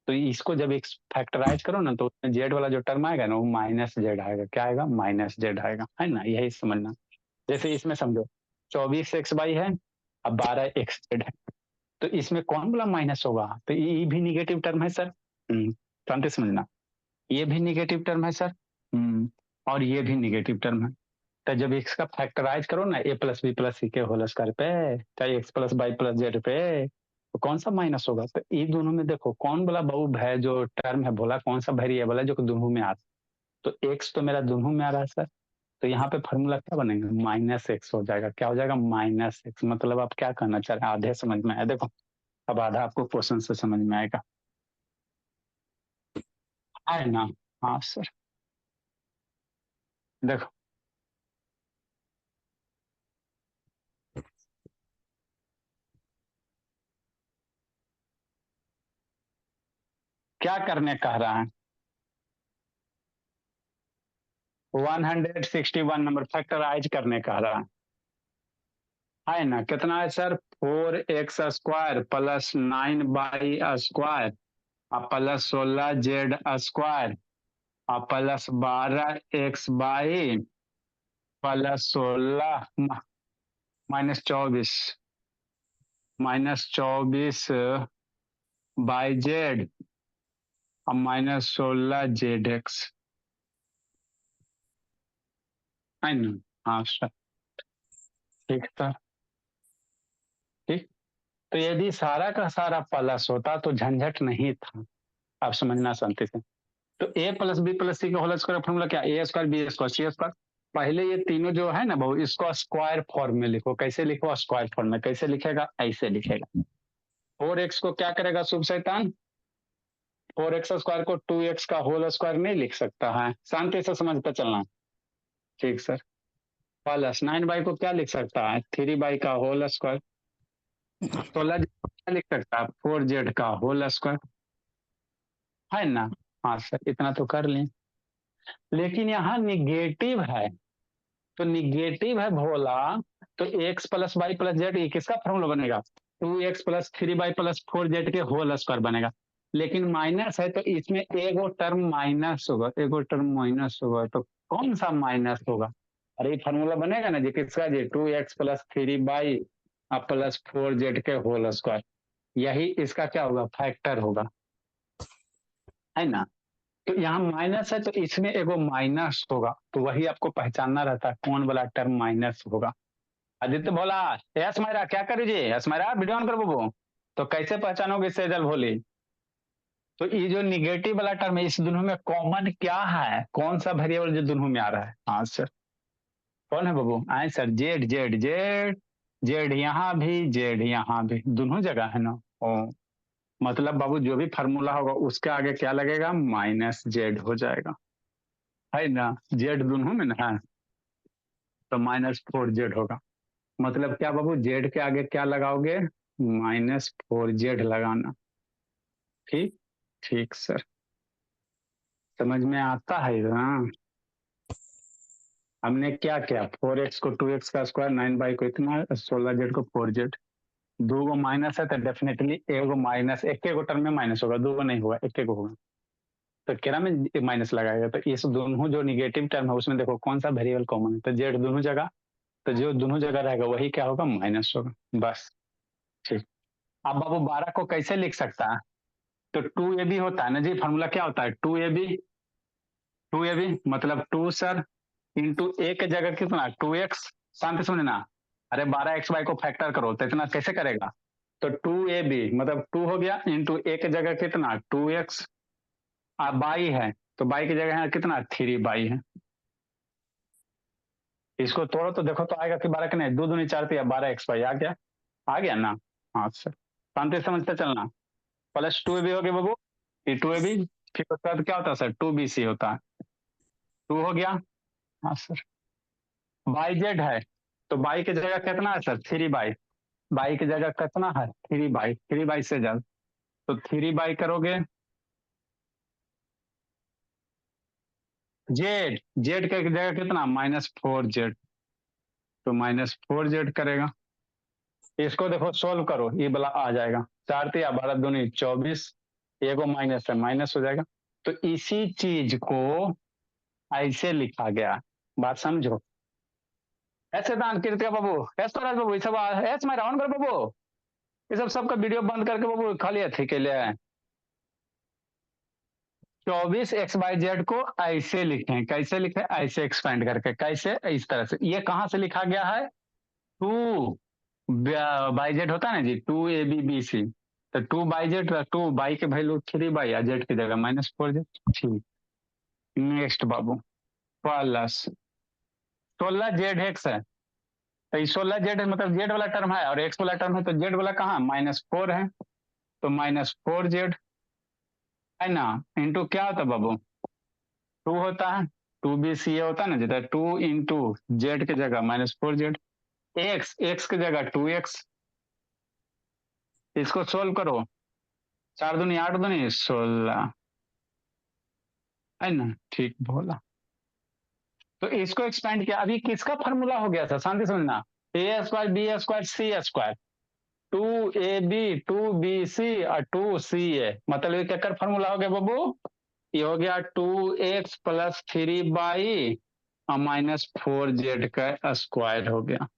तो इसको जब एक फैक्टराइज करो ना तो उसमें जेड वाला जो टर्म आएगा ना वो माइनस जेड आएगा। क्या आएगा, माइनस जेड आएगा, है ना, यही समझना। जैसे इसमें समझो 24x/y है, अब 12x/z है, तो इसमें कौन वाला माइनस होगा, तो ये भी निगेटिव टर्म है सर। शांति से समझना, ये भी निगेटिव टर्म है सर। और ये भी निगेटिव टर्म है। तो जब एक्स का फैक्टराइज करो ना A plus B plus C के होल स्क्वायर पे, चाहे X plus Y plus Z पे, तो कौन सा माइनस होगा? तो ये दोनों में देखो कौन वाला बहु है जो टर्म है, बोला कौन सा वेरिएबल है जो कि दोनों में आता है। तो एक्स तो मेरा दोनों में आ रहा है सर, तो यहाँ पे फॉर्मूला क्या बनेगा, माइनस एक्स हो जाएगा। क्या हो जाएगा, माइनस एक्स। मतलब आप क्या कहना चाह रहे हैं, आधे समझ में आया? देखो अब आधा आपको क्वेश्चन से समझ में आएगा, है ना? हाँ सर, देखो क्या करने कह रहा है, 161 नंबर फैक्टराइज करने कह रहा है ना? कितना है sir, 4x² plus 9y² plus 16z² plus 12x/y plus 16 -24 -24 और -16zx, है ना? हाँ सर, ठीक था, ठीक। तो यदि सारा का सारा प्लस होता तो झंझट नहीं था। आप समझना शांति से। तो ए प्लस बी प्लस सी का होल स्क्वायर फॉर्मूला क्या, ए square b square c square. पहले ये तीनों जो है ना बहु, इसको स्क्वायर फॉर्म में लिखो। कैसे लिखो, स्क्वायर फॉर्म में कैसे लिखेगा, ऐसे लिखेगा। 4x को क्या करेगा शुभ शैतान, 4x² को 2x का होल स्क्वायर नहीं लिख सकता है, शांति से समझते चलना। ठीक सर, प्लस 9y को क्या लिख सकता है, 3y का होल स्क्वायर। 16 क्या लिख सकता है, 4z का होल स्क्वायर, है ना? हाँ सर, इतना तो कर लें, लेकिन यहाँ निगेटिव है। तो निगेटिव है भोला, तो X plus Y plus Z ये किसका फॉर्मूला बनेगा, 2x plus 3y plus 4z के होल स्क्वायर बनेगा। लेकिन माइनस है तो इसमें एगो टर्म माइनस होगा, एगो टर्म माइनस होगा, तो कौन सा माइनस होगा? अरे फॉर्मूला बनेगा ना जी, किसका जी, 2x plus 3y plus 4z के होल स्क्वायर, यही इसका क्या होगा, फैक्टर होगा, है ना? तो यहाँ माइनस है तो इसमें एगो माइनस होगा, तो वही आपको पहचानना रहता है कौन वाला टर्म माइनस होगा। आदित्य बोला यस मेरा क्या करीजिए, यस मेरा वीडियो ऑन कर बबू। तो कैसे पहचानोगे सेजल भोली, तो ये जो निगेटिव वाला टर्म है इस दोनों में कॉमन क्या है, कौन सा वेरिएबल जो दोनों में आ रहा है? हाँ सर, कौन है बबू, आए sir, Z Z Z, Z यहाँ भी जेड यहाँ भी, दोनों जगह है ना। ओ मतलब बाबू जो भी फार्मूला होगा उसके आगे क्या लगेगा, -z हो जाएगा, है ना? जेड दोनों में ना है, तो -4z होगा। मतलब क्या बाबू, जेड के आगे क्या लगाओगे, -4z लगाना। ठीक, ठीक सर, समझ में आता है ना? हमने क्या किया, 4x को 2x का स्क्वायर, 9y को इतना, 16z को 4z। दो गो माइनस है तो डेफिनेटली एक गो माइनस, एक गो टर्म में माइनस होगा, दो गो नहीं होगा, एक गो होगा। तो केरा में माइनस लगाएगा, तो इस दोनों जो निगेटिव टर्म है उसमें देखो कौन सा वेरिएबल कॉमन है, तो जेड दोनों जगह, तो जो दोनों जगह रहेगा वही क्या होगा, माइनस होगा, बस। ठीक, अब बाबू 12 को कैसे लिख सकता है, तो 2ab होता है ना जी, फॉर्मूला क्या होता है, 2ab, 2ab मतलब 2 सर इंटू ए के जगह कितना, 2x, शांति सुनना। अरे 12x/y को फैक्टर करो तो इतना कैसे करेगा, तो 2ab मतलब 2 हो गया, इंटू ए के जगह कितना, 2x, बाई है तो बाई की जगह है कितना, 3y है। इसको तोड़ो तो देखो तो आएगा कि 12 के नहीं, 2 दूनी 4 या 12x/y आ गया ना। हाँ सर, शांति समझते चलना। प्लस 2ab हो गया बाबू, ये 2ab, फिर उसके बाद क्या होता है सर, 2bc होता है, 2 हो गया। हाँ सर, बाई जेड है तो बाई की जगह कितना है सर, 3 बाई, बाई की जगह कितना है 3 बाई, 3 बाई से ज्यादा, तो 3 बाई करोगे, जेड, जेड की जगह कितना -4z, तो -4z करेगा। इसको देखो सोल्व करो, ये वाला आ जाएगा, 4 × 12 = 24, एगो माइनस है, माइनस हो जाएगा। तो इसी चीज को ऐसे लिखा गया, बात समझो। ऐसे दान कृत्य बाबू, ऐसा बाबू, ये सब ऐसे मैं राउंड कर बाबू, ये सब सबका वीडियो बंद करके बाबू खाली अथी के लिए 24x/z को ऐसे लिखें, कैसे लिखें, ऐसे एक्सपेंड करके, कैसे, इस तरह से। ये कहां से लिखा गया है, 2/z होता है ना जी, 2abbc, तो 2/z, 2 बाई के वैल्यू 3 बाई, जेड की जगह -4z। ठीक, नेक्स्ट बाबू, प्लस 16z(x) है, तो 16z मतलब जेड वाला टर्म है और एक्स वाला टर्म है, तो जेड वाला कहाँ, -4 है, तो -4z है ना, इंटू क्या होता है बाबू, 2 होता है, 2bc होता है ना, जितना 2 × जेड की जगह -4z, एक्स, एक्स की जगह 2x, इसको सोल्व करो, 4 दूनी 8 दूनी 16, है ना, ठीक बोला। तो इसको एक्सपेंड किया, अभी किसका फॉर्मूला हो गया था, शांति समझना, a² b² c², 2ab 2bc और 2ca, मतलब ये क्या फॉर्मूला हो गया बाबू, ये हो गया 2x + 3 और -4z का स्क्वायर हो गया।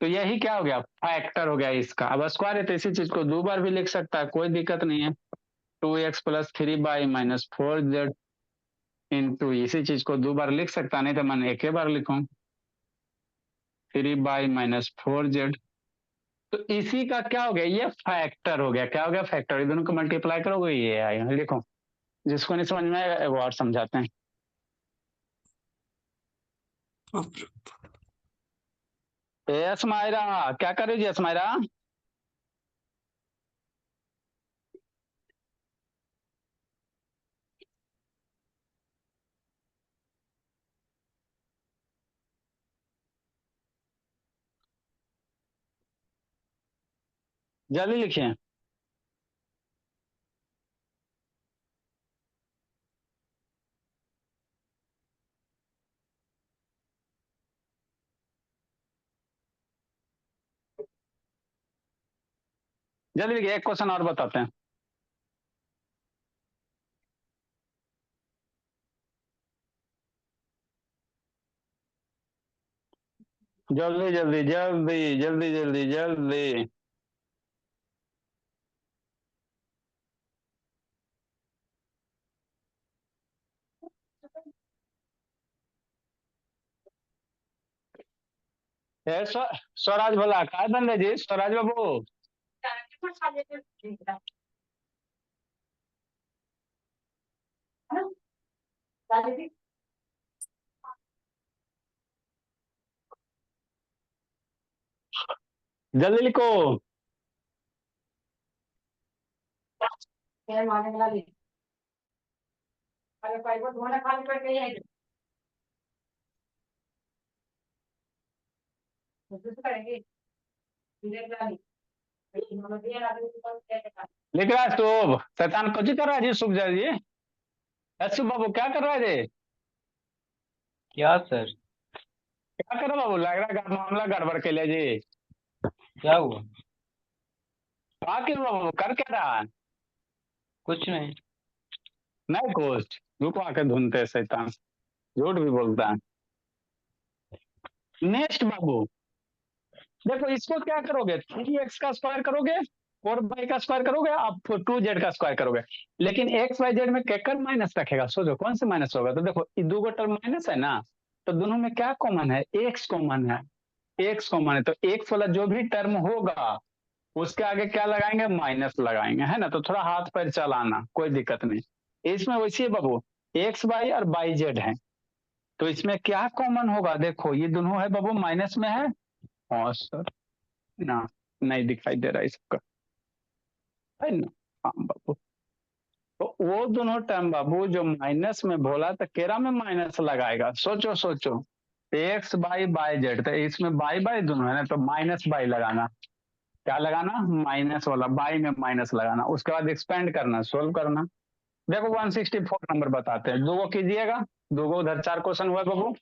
तो यही क्या हो गया, फैक्टर हो गया इसका। अब स्क्वायर है तो इसी चीज को 2 बार भी लिख सकता है, कोई दिक्कत नहीं है। 2x + 3 -4z इंटू, इसी चीज को 2 बार लिख सकता, नहीं तो मैं एक ही बार लिखूं, 3 -4z। तो इसी का क्या हो गया, ये फैक्टर हो गया, क्या हो गया, फैक्टर। ये दोनों को मल्टीप्लाई करोगे ये आएगा, लिखो। जिसको नहीं समझ में आएगा वो और समझाते हैं। यस मायरा, क्या कर रही है यस मायरा, जल्दी लिखिए। जल्दी लिखिए, एक क्वेश्चन और बताते हैं। जल्दी जल्दी जल्दी जल्दी जल्दी जल्दी। स्वराज बोला, काय बंदे जी, स्वराज बाबू, जल्दी लिखो। लिख रहा है तो शैतान कुछ कर रहा है जी, सुख जाए जी, अशु बाबू क्या कर रहा है जी, क्या सर? क्या कर रहा बाबू, लग रहा है मामला गड़बड़ के लिए जी। क्या हुआ? क्या क्यों बाबू, कर क्या रहा है, कुछ नहीं। नहीं कुछ, रुको आके ढूंढते हैं शैतान, झूठ भी बोलता है। नेक्स्ट बाबू, देखो इसको क्या करोगे, 3x का स्क्वायर करोगे, 4y का स्क्वायर करोगे, आप 2z का स्क्वायर करोगे, लेकिन x y z में केकर माइनस रखेगा, सोचो कौन से माइनस होगा। तो देखो ये 2 टर्म माइनस है ना, तो दोनों में क्या कॉमन है, x कॉमन है, x कॉमन है, तो x वाला जो भी टर्म होगा उसके आगे क्या लगाएंगे, माइनस लगाएंगे, है ना। तो थोड़ा हाथ पैर चलाना, कोई दिक्कत नहीं। इसमें वैसे बाबू x y और y z है, तो इसमें क्या कॉमन होगा, देखो ये दोनों है बाबू माइनस में है। हाँ सर, ना नहीं दिखाई दे रहा इसका, है ना। हाँ बाबू, तो वो दोनों टर्म बाबू जो माइनस में बोला तो केरा में माइनस लगाएगा, सोचो सोचो, एक्स बाई जेड, तो इसमें बाई बाई दोनों है ना, तो माइनस बाई लगाना, क्या लगाना, माइनस वाला, बाई में माइनस लगाना, उसके बाद एक्सपेंड करना, सोल्व करना। देखो 164 नंबर बताते हैं, दो को कीजिएगा, दो को उधर 4 क्वेश्चन हुआ बाबू,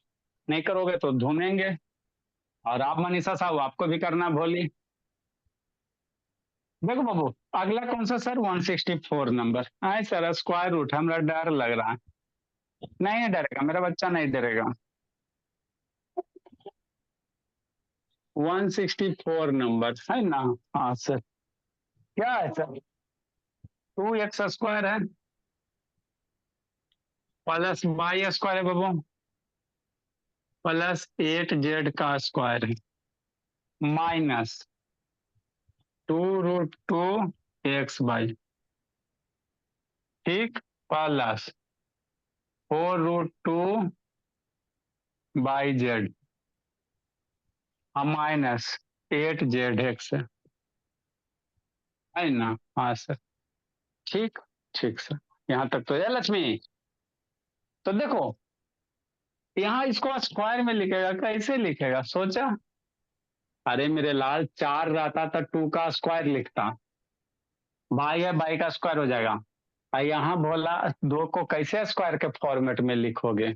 नहीं करोगे तो ढूंढेंगे। और आप मनीषा साहब आपको भी करना भोली। देखो बाबू अगला कौन सा सर, 164 नंबर, आए सर स्क्वायर रूट, हमरा डर लग रहा है, नहीं डरेगा मेरा बच्चा, नहीं डरेगा। 164 नंबर है ना। हाँ सर, क्या है सर, 2x स्क्वायर है प्लस वाई स्क्वायर है बाबू, प्लस 8z का स्क्वायर है, माइनस 2√2 x/, ठीक, प्लस 4√2 माइनस 8z है ना। हाँ सर, ठीक, ठीक सर, यहाँ तक तो है लक्ष्मी। तो देखो यहाँ इसको स्क्वायर में लिखेगा, कैसे लिखेगा सोचा, अरे मेरे लाल 4 रहता तो 2 का स्क्वायर लिखता, बाई है बाई का स्क्वायर हो जाएगा, और यहाँ बोला 2 को कैसे स्क्वायर के फॉर्मेट में लिखोगे,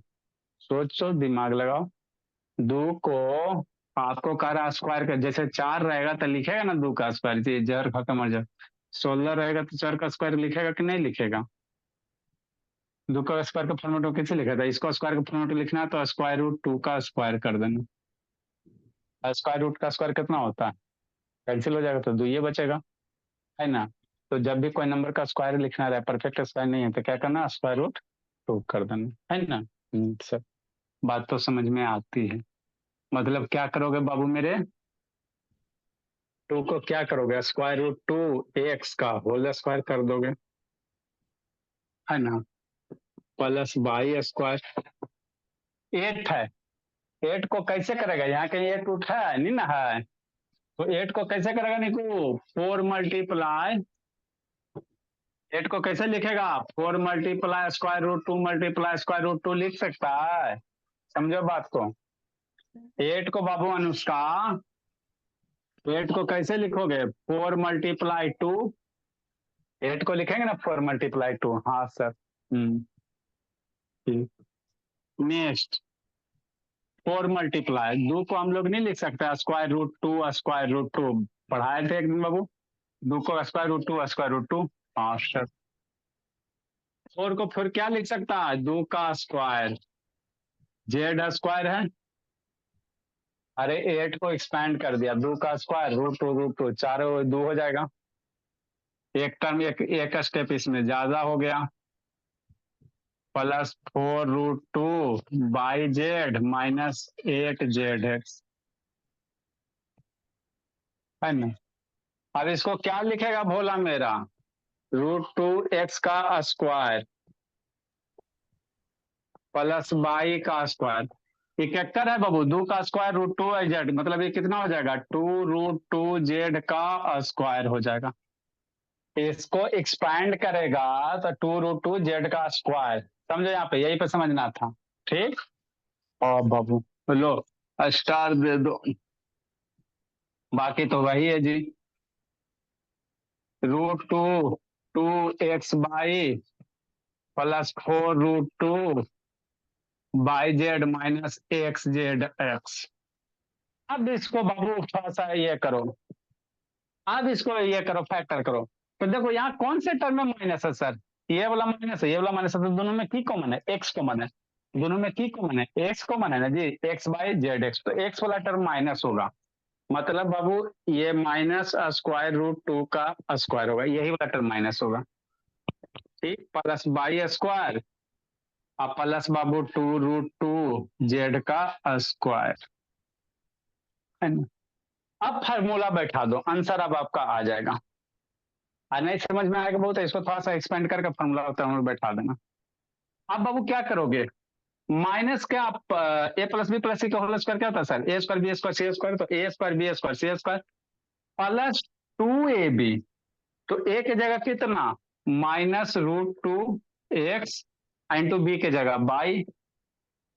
सोचो दिमाग लगाओ। 2 को आपको कह रहा स्क्वायर का, जैसे 4 रहेगा तो लिखेगा ना 2 का स्क्वायर, जी जहर खत्म हो जाए, 16 रहेगा तो 4 का स्क्वायर लिखेगा कि नहीं लिखेगा, 2 का स्क्वायर का फॉर्मेट में कैसे लिखा था, इसको स्क्वायर का फॉर्मेट में लिखना है तो √2 का स्क्वायर कर देना, स्क्वायर रूट का स्क्वायर कितना होता है, कैंसिल हो जाएगा तो 2 ये बचेगा, है ना। तो जब भी कोई नंबर का स्क्वायर लिखना रहे, परफेक्ट स्क्वायर नहीं है तो क्या करना, √2 कर देना, है ना। सर बात तो समझ में आती है, मतलब क्या करोगे बाबू मेरे, 2 को क्या करोगे, √2 x का होल स्क्वायर कर दोगे, है ना, प्लस वाई स्क्वायर, 8 है, 8 को कैसे करेगा, यहाँ कहीं 8 उठा है नहीं ना है, तो 8 को कैसे करेगा निकू, 4 मल्टीप्लाई, 8 को कैसे लिखेगा, 4 मल्टीप्लाई √2 लिख सकता है, समझो बात को। 8 को बाबू अनुष्का, 8 को कैसे लिखोगे, 4 मल्टीप्लाई 2, 8 को लिखेंगे ना 4 मल्टीप्लाई 2, हाँ सर। नेक्स्ट 4 मल्टीप्लाई 2 को हम लोग नहीं लिख सकते, स्क्वायर रूट टू पढ़ाए थे एक दिन बाबू, 2 को स्क्वायर रूट टू, हाँ सर। 4 को फिर क्या लिख सकता है, 2 का स्क्वायर, जेड स्क्वायर है, अरे 8 को एक्सपैंड कर दिया, 2 का स्क्वायर √2 चारों 2 हो जाएगा, एक टर्म एक स्टेप इसमें ज्यादा हो गया, प्लस 4√2 माइनस 8z है ना। अब इसको क्या लिखेगा भोला मेरा, √2x का स्क्वायर प्लस बाई का स्क्वायर, इकहत्तर है बाबू, 2 का स्क्वायर √2z, मतलब ये कितना हो जाएगा, 2√2z का स्क्वायर हो जाएगा, इसको एक्सपैंड करेगा तो 2√2z का स्क्वायर, समझो यहाँ पे, यही पे समझना था, ठीक। और बाबू लो स्टार दे दो, बाकी तो वही है जी, √2 2x प्लस 4√2 माइनस xz। अब इसको बाबू थोड़ा सा ये करो, अब इसको ये करो, फैक्टर करो, तो देखो यहाँ कौन से टर्म में माइनस है सर, ये वाला माइनस है, ये वाला माइनस है, तो दोनों में की कॉमन है, एक्स कॉमन है, दोनों में की कॉमन है, एक्स कॉमन है ना जी, x/z, तो एक्स वाला टर्म माइनस होगा, मतलब बाबू ये माइनस √2 का स्क्वायर होगा, यही वाला टर्म माइनस होगा, ठीक, प्लस बाई स्क्वायर और प्लस बाबू 2√2z का स्क्वायर, है ना। अब फार्मूला बैठा दो, आंसर अब आपका आ जाएगा, और नहीं समझ में आएगा बहुत, इसको थोड़ा सा एक्सपेंड करके फार्मूला बैठा देना। अब बाबू क्या करोगे, माइनस क्या आप ए प्लस बी प्लस सी का होल स्क्वायर क्या होता है सर? ए square b square c square, तो ए square b square c square plus 2ab। तो ए की जगह कितना? -√2x इंटू बी की जगह बाई।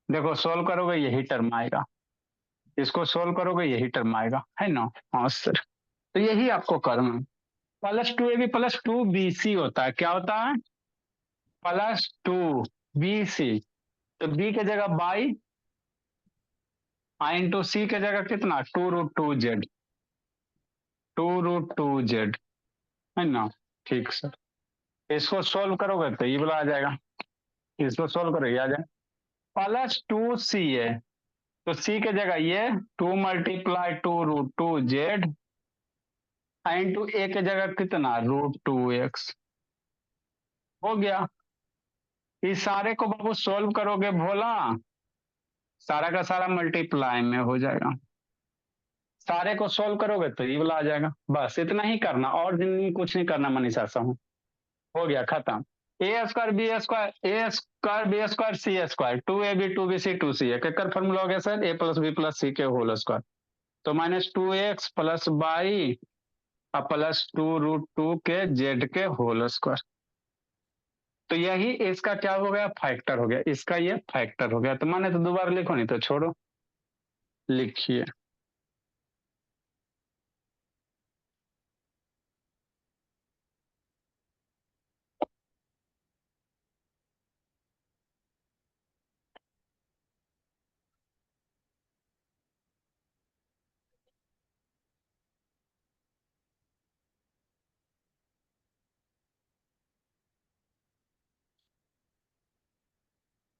देखो सोल्व करोगे यही टर्म आएगा, इसको सोल्व करोगे यही टर्म आएगा, है ना? हाँ सर, तो यही आपको करना है। +2ab प्लस 2bc होता है, क्या होता है? +2bc। तो बी की जगह बाई, इंटू सी की जगह कितना? 2√2z, 2√2z, है ना? ठीक सर, इसको सोल्व करोगे तो ये वाला आ जाएगा, इसको सोल्व करोगे आ जाएगा +2c है, तो सी की जगह ये 2 मल्टीप्लाई 2√2z इंटू ए की जगह कितना? √2x। हो गया। इस सारे को बाबू सोल्व करोगे भोला, सारा का सारा मल्टीप्लाई में हो जाएगा, सारे को सोल्व करोगे तो ये वाला आ जाएगा। बस इतना ही करना, और जिंदगी में कुछ नहीं करना मनीषा साहब। हो गया खत्म। ए स्क्वायर बी स्क्वायर, ए square b square c square, 2ab 2bc 2c केकर फॉर्मूला हो गया सर? ए प्लस बी प्लस सी के होल स्क्वायर। तो -2x प्लस बाई प्लस 2√2 के जेड के होल स्क्वायर। तो यही इसका क्या हो गया? फैक्टर हो गया, इसका ये फैक्टर हो गया। तो माने तो दोबारा लिखो, नहीं तो छोड़ो, लिखिए।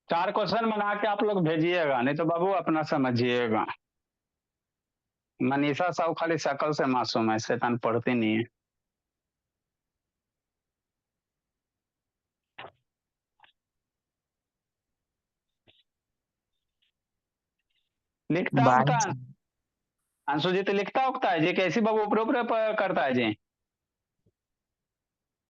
चार क्वेश्चन बना के आप लोग भेजिएगा, नहीं तो बाबू अपना समझिएगा। मनीषा साहू खाली शकल से मासूम है, शैतान पढ़ती नहीं है। लिखता बाय उगता है अंशु जी, तो लिखता उगता है जी, कैसी बाबू ऊपर ऊपर करता है जी।